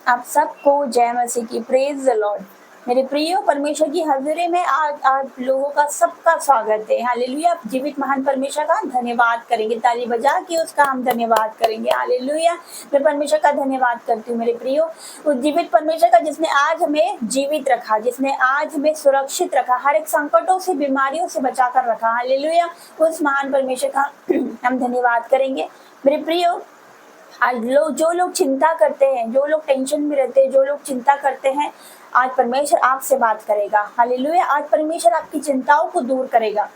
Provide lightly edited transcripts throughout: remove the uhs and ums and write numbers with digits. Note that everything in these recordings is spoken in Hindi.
आप सबको जय मसीह की, प्रेज द लॉर्ड। मेरे प्रियो, परमेश्वर की हज़ूरी में आज आप लोगों का सबका स्वागत है। हालेलुया। आप जीवित महान परमेश्वर का धन्यवाद करेंगे, ताली बजा के उसका हम धन्यवाद करेंगे। हालेलुया। मैं परमेश्वर का धन्यवाद करती हूँ मेरे प्रियो, उस जीवित परमेश्वर का जिसने आज हमें जीवित रखा, जिसने आज हमें सुरक्षित रखा, हर एक संकटों से, बीमारियों से बचा कर रखा। हालेलुया। उस महान परमेश्वर का हम धन्यवाद करेंगे मेरे प्रियो। आज जो लोग चिंता करते हैं, जो लोग टेंशन में रहते हैं, जो लोग चिंता करते हैं, आज परमेश्वर आपसे बात करेगा। हालेलुया। आज परमेश्वर आपकी चिंताओं को दूर करेगा।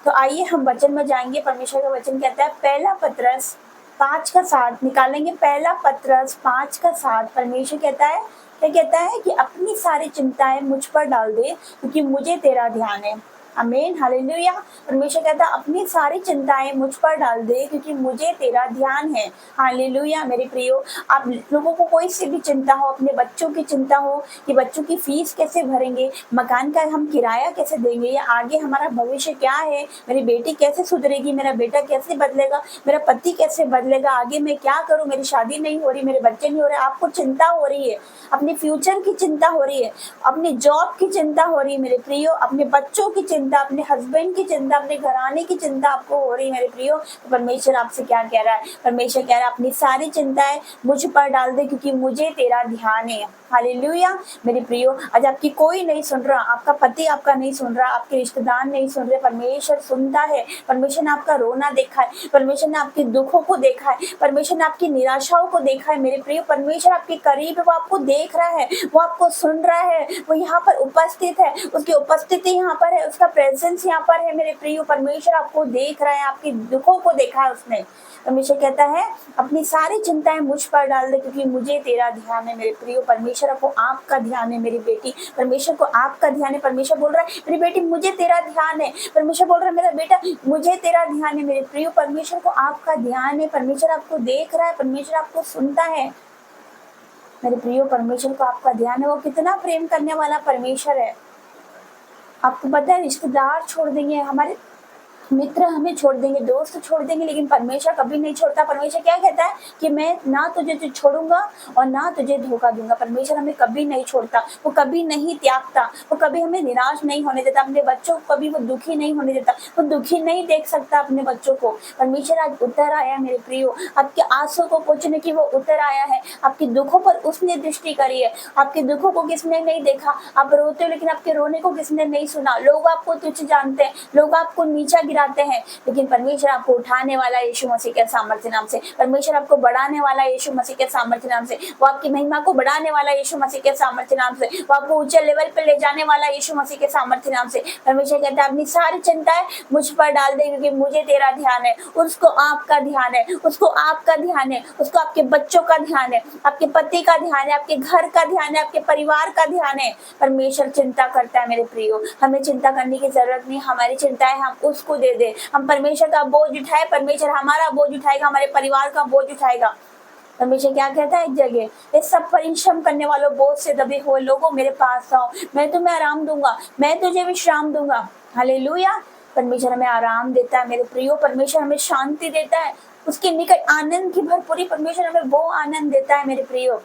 तो आइए हम वचन में जाएंगे। परमेश्वर का वचन कहता है, पहला पतरस 5:7 निकालेंगे। पहला पतरस 5:7 परमेश्वर कहता है, क्या कहता है कि अपनी सारी चिंताएं मुझ पर डाल दे, क्योंकि मुझे तेरा ध्यान है। आमीन। हालेलुया। परमेश्वर कहता है, अपनी सारी चिंताएं मुझ पर डाल दे, क्योंकि मुझे तेरा ध्यान है। हालेलुया। मेरे प्रियो, आप लोगों को कोई सी भी चिंता हो, अपने बच्चों की चिंता हो कि बच्चों की फीस कैसे भरेंगे, मकान का हम किराया कैसे देंगे, या आगे हमारा भविष्य क्या है, मेरी बेटी कैसे सुधरेगी, मेरा बेटा कैसे बदलेगा, मेरा पति कैसे बदलेगा, आगे मैं क्या करूं, मेरी शादी नहीं हो रही, मेरे बच्चे नहीं हो रहे, आपको चिंता हो रही है, अपने फ्यूचर की चिंता हो रही है, अपनी जॉब की चिंता हो रही है मेरे प्रियो, अपने बच्चों की चिंता, अपने हस्बैंड की चिंता, अपने घराने की चिंता आपको हो रही है मेरे प्रियो। तो परमेश्वर आपसे क्या कह रहा है? परमेश्वर कह रहा है, अपनी सारी चिंताएं मुझ पर डाल दे, क्योंकि मुझे तेरा ध्यान है। हालेलुया। मेरे प्रियो, आज आपकी कोई नहीं सुन रहा, आपका पति आपका नहीं सुन रहा, आपके रिश्तेदार नहीं सुन रहे, परमेश्वर सुनता है। परमेश्वर ने आपका रोना देखा है, परमेश्वर ने आपके दुखों को देखा है, परमेश्वर ने आपकी निराशाओं को देखा है मेरे प्रियो। परमेश्वर आपके करीब है, वो आपको देख रहा है, वो आपको सुन रहा है, वो यहाँ पर उपस्थित है, उसकी उपस्थिति यहाँ पर है, उसका प्रेजेंस यहाँ पर है मेरे प्रियो। परमेश्वर आपको देख रहा है, आपके दुखों को देखा है उसने। परमेश्वर कहता है, अपनी सारी चिंताएं मुझ पर डाल दे, क्योंकि मुझे तेरा ध्यान है मेरे प्रियो। परमेश्वर को आपका ध्यान है मेरी बेटी, परमेश्वर को आपका ध्यान है। परमेश्वर बोल रहा है, मेरी बेटी मुझे तेरा ध्यान है। परमेश्वर बोल रहा है, मेरा बेटा मुझे तेरा ध्यान है मेरे प्रियो। परमेश्वर को आपका ध्यान है, परमेश्वर आपको देख रहा है, परमेश्वर आपको सुनता है मेरे प्रियो। परमेश्वर को आपका ध्यान है। वो कितना प्रेम करने वाला परमेश्वर है। आपको पता है, रिश्तेदार छोड़ देंगे, हमारे मित्र हमें छोड़ देंगे, दोस्त छोड़ देंगे, लेकिन परमेश्वर कभी नहीं छोड़ता। परमेश्वर क्या कहता है कि मैं ना तुझे छोड़ूंगा और ना तुझे धोखा दूंगा। परमेश्वर हमें कभी नहीं छोड़ता, वो कभी नहीं त्यागता, वो कभी हमें निराश नहीं होने देता, अपने बच्चों को कभी वो दुखी नहीं होने देता, वो दुखी नहीं देख सकता अपने बच्चों को। परमेश्वर आज उतर आया मेरे प्रियो, आपके आंसू को पोंछने की वो उतर आया है, आपके दुखों पर उसने दृष्टि करी है। आपके दुखों को किसने नहीं देखा, आप रोते हो लेकिन आपके रोने को किसने नहीं सुना। लोग आपको तुच्छ जानते हैं, लोग आपको नीचा गिराते हैं, लेकिन परमेश्वर आपको उठाने वाला यीशु मसीह के सामर्थ्य नाम से। परमेश्वर आपको बढ़ाने वाला यीशु मसीह के सामर्थ्य नाम से। वो आपकी महिमा को बढ़ाने वाला यीशु मसीह के सामर्थ्य नाम से। वो आपको ऊंचे लेवल पर ले जाने वाला यीशु मसीह के सामर्थ्य नाम से। परमेश्वर कहता है, अपनी सारी चिंताएं मुझ पर डाल दे, क्योंकि मुझे तेरा ध्यान है। उसको आपका ध्यान है, उसको आपका ध्यान है, उसको आपके बच्चों का ध्यान है, आपके पति का ध्यान है, आपके घर का ध्यान है, आपके परिवार का ध्यान है। परमेश्वर चिंता करता है मेरे प्रियो। हमें चिंता करने की जरूरत नहीं, हमारी चिंताएं हम उसको दे दे। हम परमेश्वर का बोझ उठाए, परमेश्वर हमारा बोझ उठाएगा, हमारे परिवार का बोझ उठाएगा। परमेश्वर क्या कहता है एक जगह, ये सब परिश्रम करने वालों, बोझ से दबे हुए लोगों, मेरे पास आओ, मैं तुम्हें आराम दूंगा, मैं तुझे विश्राम दूंगा। हालेलुया। परमेश्वर हमें आराम देता है मेरे प्रियो, परमेश्वर हमें शांति देता है, उसके निकट आनंद की भरपूरी परमेश्वर हमें वो आनंद देता है मेरे प्रियो।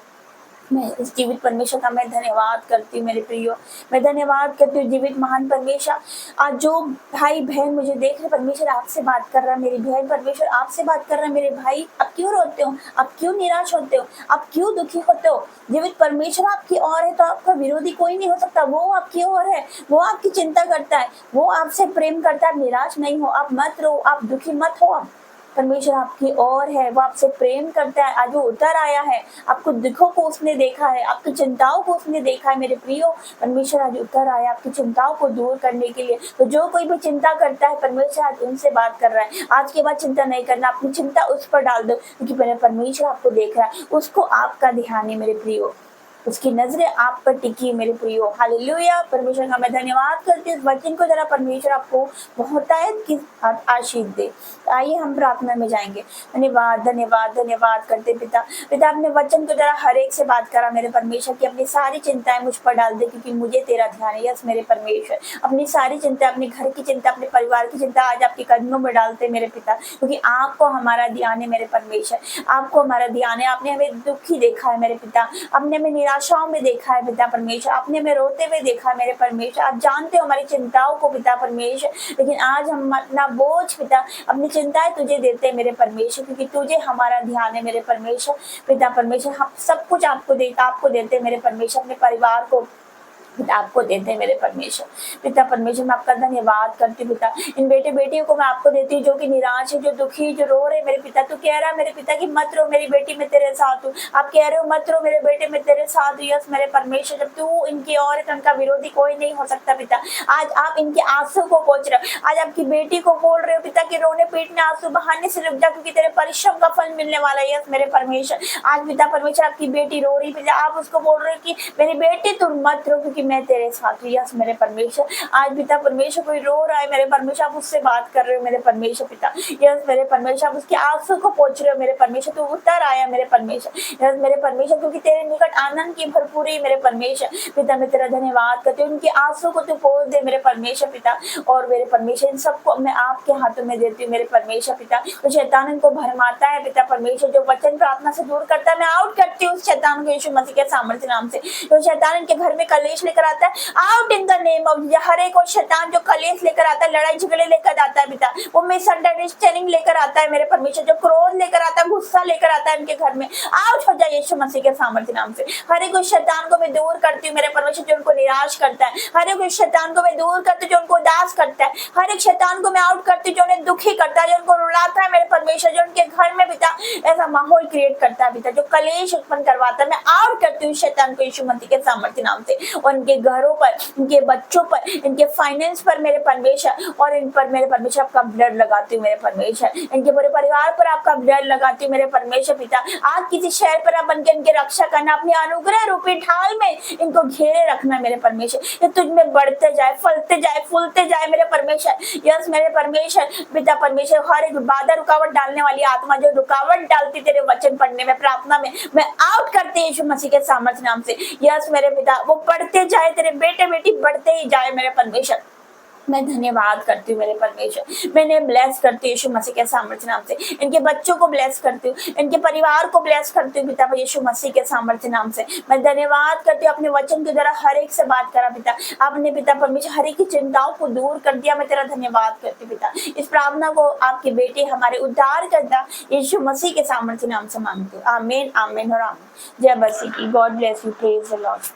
मैं इस जीवित परमेश्वर का मैं धन्यवाद करती हूँ मेरे प्रियो, मैं धन्यवाद करती हूँ जीवित महान परमेश्वर। आज जो भाई बहन मुझे देख रहे, परमेश्वर आपसे बात कर रहा है मेरी बहन, परमेश्वर आपसे बात कर रहा है मेरे भाई। आप क्यों रोते हो, आप क्यों निराश होते हो, आप क्यों दुखी होते हो? जीवित परमेश्वर आपकी ओर है, तो आपका विरोधी कोई नहीं हो सकता। वो आपकी ओर है, वो आपकी चिंता करता है, वो आपसे प्रेम करता है। निराश नहीं हो, आप मत रो, आप दुखी मत हो। परमेश्वर आपकी ओर है, वो आपसे प्रेम करता है। आज वो उतर आया है, आपको दुखों को उसने देखा है, आपकी चिंताओं को उसने देखा है मेरे प्रियो। परमेश्वर आज उतर आया आपकी चिंताओं को दूर करने के लिए। तो जो कोई भी चिंता करता है, परमेश्वर आज उनसे बात कर रहा है। आज के बाद चिंता नहीं करना, अपनी चिंता उस पर डाल दो, क्योंकि परमेश्वर आपको देख रहा है, उसको आपका ध्यान है मेरे प्रियो। उसकी नजरें आप पर टिकी मेरे प्रियो। हालेलुया। परमेश्वर का मैं धन्यवाद करती हूँ। इस वचन को जरा परमेश्वर आपको बहुतायत की आशीष दे। आइए हम प्रार्थना में जाएंगे। धन्यवाद धन्यवाद धन्यवाद करते पिता। पिता अपने वचन को जरा हर एक से बात करा मेरे परमेश्वर की अपनी सारी चिंताएं मुझ पर डाल दे, क्योंकि मुझे तेरा ध्यान है। यस मेरे परमेश्वर, अपनी सारी चिंता, अपने घर की चिंता, अपने परिवार की चिंता आज आपके कदमों में डालते मेरे पिता, क्योंकि आपको हमारा ध्यान है मेरे परमेश्वर। आपको हमारा ध्यान है। आपने हमें दुखी देखा है मेरे पिता, आपने हमें निराशाओं में देखा है पिता परमेश्वर, आपने हमें रोते हुए देखा है मेरे परमेश्वर। आप जानते हो हमारी चिंताओं को पिता परमेश्वर, लेकिन आज हम अपना बोझ पिता, अपनी चिंताएं तुझे देते हैं मेरे परमेश्वर, क्योंकि तुझे हमारा ध्यान है मेरे परमेश्वर। पिता परमेश्वर हम सब कुछ आपको देते हैं मेरे परमेश्वर, अपने परिवार को पिता आपको देते हैं मेरे परमेश्वर। पिता परमेश्वर मैं आपका धन्यवाद करती हूँ पिता। इन बेटे बेटियों को मैं आपको देती हूँ जो कि निराश है, जो दुखी, जो रो रहे मेरे पिता। तू कह रहा है मेरे पिता कि मत रो मेरी बेटी में तेरे साथ हूँ। आप कह रहे हो मत रो मेरे बेटे में तेरे साथ हूँ। यस मेरे परमेश्वर, जब तू इनकी और है तो उनका विरोधी कोई नहीं हो सकता पिता। आज आप इनके आंसू को पोंछ रहे हो। आज आपकी बेटी को बोल रहे हो पिता कि रोने पीटने आंसू बहाने से रुक जा, क्योंकि तेरे परिश्रम का फल मिलने वाला है। यस मेरे परमेश्वर, आज पिता परमेश्वर आपकी बेटी रो रही पिता, आप उसको बोल रहे हो कि मेरी बेटी तुम मत रो क्योंकि मैं तेरे साथ हूँ। यस मेरे परमेश्वर, आज पिता परमेश्वर कोई रो रहा है मेरे परमेश्वर, आप उससे बात कर रहे हो मेरे परमेश्वर पिता। यस मेरे परमेश्वर, आप उसके आंसू को पोंछ रहे हो मेरे परमेश्वर। तू उतर आया मेरे परमेश्वर। यस मेरे परमेश्वर, क्योंकि तेरे निकट आनंद की भरपूरी मेरे परमेश्वर। पिता मैं तेरा धन्यवाद करती हूँ, उनके आंसू को तू पोंछ दे मेरे परमेश्वर पिता। और मेरे परमेश्वर इन सबको मैं आपके हाथों में देती हूँ मेरे परमेश्वर पिता। तो शैतान इनको भरमाता है पिता परमेश्वर, जो वचन प्रार्थना से दूर करता है मैं आउट करती हूँ उस शैतान को यीशु मसीह के सामर्थ्य नाम से। जो शैतान इनके घर में कलेश लेकर आता है, out in the name of Jesus. हर एक और शैतान जो कलेश लेकर आता है, लड़ाई झगड़े लेकर आता है पिता, वो मिसअंडरस्टैंडिंग लेकर आता है मेरे परमेश्वर, जो क्रोध लेकर आता है, गुस्सा लेकर आता है इनके घर में, आउट हो जाए यीशु मसीह के सामर्थ्य नाम से। हर एक उस शैतान को मैं दूर करती हूँ मेरे परमेश्वर जो उनको निराश करता है। हर एक उस शैतान को मैं दूर करती हूँ जो उनको उदास करता है। हर एक शैतान को मैं आउट करती हूँ जो उन्हें दुखी करता है, जो उनको रुलाता है मेरे परमेश्वर, जो उनके घर में पिता ऐसा माहौल क्रिएट करता है पिता, जो कलेश उत्पन्न करवाता है। मैं आउट करती हूँ शैतान को यीशु मसीह के सामर्थ्य नाम से। और इनके घरों पर, इनके बच्चों पर, इनके फाइनेंस पर मेरे परमेश्वर, और इन पर मेरे परमेश्वर आपका ब्लड लगाती हूँ मेरे परमेश्वर। इनके पूरे परिवार पर आपका ब्लड लगाती हूँ मेरे परमेश्वर पिता। आज किसी शहर पर आप इनके रक्षा करना, अपनी अनुग्रह रूपी ढाल में इनको घेरे रखना मेरे परमेश्वर। ये तुझ में बढ़ते जाए, फलते जाए, फूलते जाए मेरे परमेश्वर। यस मेरे परमेश्वर पिता परमेश्वर, हर एक बाधा रुकावट डालने वाली आत्मा जो रुकावट डालती तेरे वचन पढ़ने में, प्रार्थना में, मैं आउट करती यीशु मसीह के सामर्थ्य नाम से। यस मेरे पिता, वो बढ़ते जाए, तेरे बेटे बेटी बढ़ते ही जाए मेरे परमेश्वर। मैं धन्यवाद करती हूँ मेरे परमेश्वर। मैंने ब्लेस करती हूँ यीशु मसीह के सामर्थ्य नाम से। इनके बच्चों को ब्लेस करती हूँ, इनके परिवार को ब्लेस करती हूँ पिता यीशु मसीह के सामर्थ्य नाम से। मैं धन्यवाद करती हूँ, अपने वचन के द्वारा हर एक से बात करा पिता। आपने पिता परमेश्वर हर एक की चिंताओं को दूर कर दिया। मैं तेरा धन्यवाद करती हूँ पिता। इस प्रार्थना को आपके बेटे हमारे उद्धार करता यीशु मसीह के सामर्थ्य नाम से मांगती हूँ। आमीन आमीन और आमीन। जय मसीह की। God bless you. Praise the Lord.